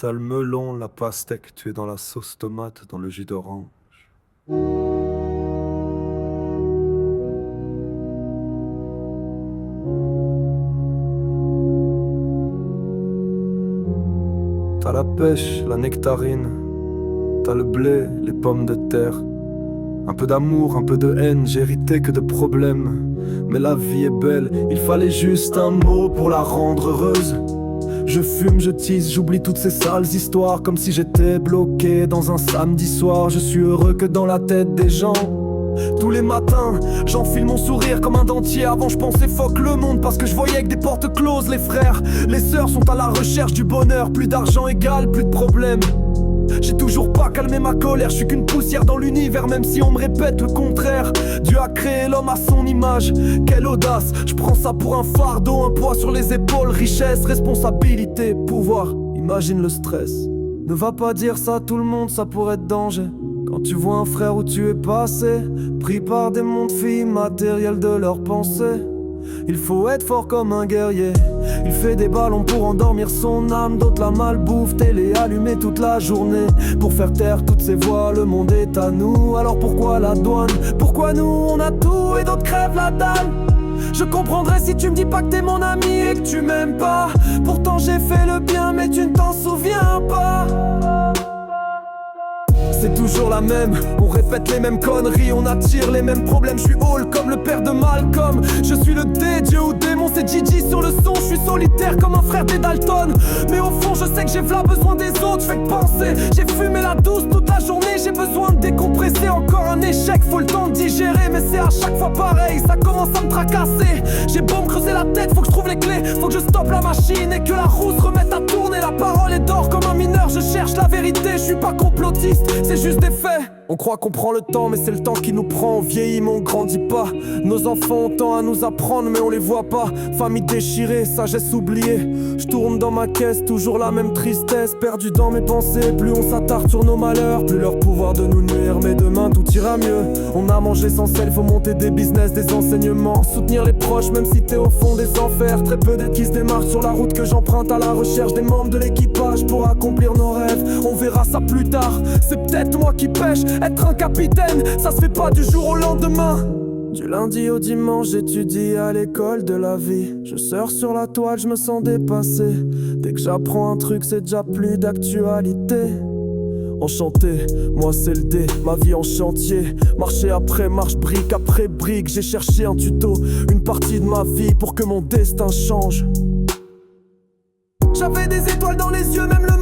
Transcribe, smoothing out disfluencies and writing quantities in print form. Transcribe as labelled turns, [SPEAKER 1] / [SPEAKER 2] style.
[SPEAKER 1] T'as le melon, la pastèque, tu es dans la sauce tomate, dans le jus d'orange. T'as la pêche, la nectarine, t'as le blé, les pommes de terre. Un peu d'amour, un peu de haine, j'ai hérité que de problèmes. Mais la vie est belle, il fallait juste un mot pour la rendre heureuse. Je fume, je tease, j'oublie toutes ces sales histoires, comme si j'étais bloqué dans un samedi soir. Je suis heureux que dans la tête des gens. Tous les matins, j'enfile mon sourire comme un dentier. Avant je pensais fuck le monde parce que je voyais que des portes closes. Les frères, les sœurs sont à la recherche du bonheur. Plus d'argent égale, plus de problèmes. J'ai toujours pas calmé ma colère, je suis qu'une poussière dans l'univers, même si on me répète le contraire. Dieu a créé l'homme à son image, quelle audace. Je prends ça pour un fardeau, un poids sur les épaules. Richesse, responsabilité, pouvoir, imagine le stress. Ne va pas dire ça à tout le monde, ça pourrait être danger. Quand tu vois un frère où tu es passé, pris par des mondes filles matériels de leurs pensées. Il faut être fort comme un guerrier. Il fait des ballons pour endormir son âme. D'autres la malbouffe, télé allumée toute la journée. Pour faire taire toutes ces voix, le monde est à nous. Alors pourquoi la douane? Pourquoi nous on a tout et d'autres crèvent la dalle? Je comprendrais si tu me dis pas que t'es mon ami et que tu m'aimes pas. Pourtant j'ai fait le bien mais tu ne t'en souviens pas. C'est toujours la même, on répète les mêmes conneries, on attire les mêmes problèmes. Je suis Hall comme le père de Malcolm. Je suis le D, Dieu ou démon, c'est Gigi sur le son. Je suis solitaire comme un frère des Dalton. Mais au fond je sais que j'ai v'là besoin des autres. Fais que penser, j'ai fumé la douce toute la journée. J'ai besoin de décompresser, encore un échec, faut le temps de digérer. Mais c'est à chaque fois pareil, ça commence à me tracasser. J'ai beau me creuser la tête, faut que je trouve les clés. Faut que je stoppe la machine et que la roue se remette à tourner. La parole est d'or comme un mineur, je cherche la vérité. Je suis pas complotiste, c'est juste des faits. On croit qu'on prend le temps mais c'est le temps qui nous prend. On vieillit mais on grandit pas. Nos enfants ont tant à nous apprendre mais on les voit pas. Famille déchirée, sagesse oubliée. Je tourne dans ma caisse, toujours la même tristesse. Perdu dans mes pensées, plus on s'attarde sur nos malheurs, plus leur pouvoir de nous nuire. Mais demain tout ira mieux. On a mangé sans sel, faut monter des business, des enseignements. Soutenir les proches même si t'es au fond des enfers. Très peu d'aides qui se démarrent sur la route que j'emprunte à la recherche des membres de l'équipage pour accomplir nos rêves. On verra ça plus tard, c'est peut-être moi qui pêche. Être un capitaine, ça se fait pas du jour au lendemain. Du lundi au dimanche, j'étudie à l'école de la vie. Je sors sur la toile, je me sens dépassé. Dès que j'apprends un truc, c'est déjà plus d'actualité. Enchanté, moi c'est le D, ma vie en chantier. Marché après marche, brique après brique. J'ai cherché un tuto, une partie de ma vie pour que mon destin change. J'avais des étoiles dans les yeux, même le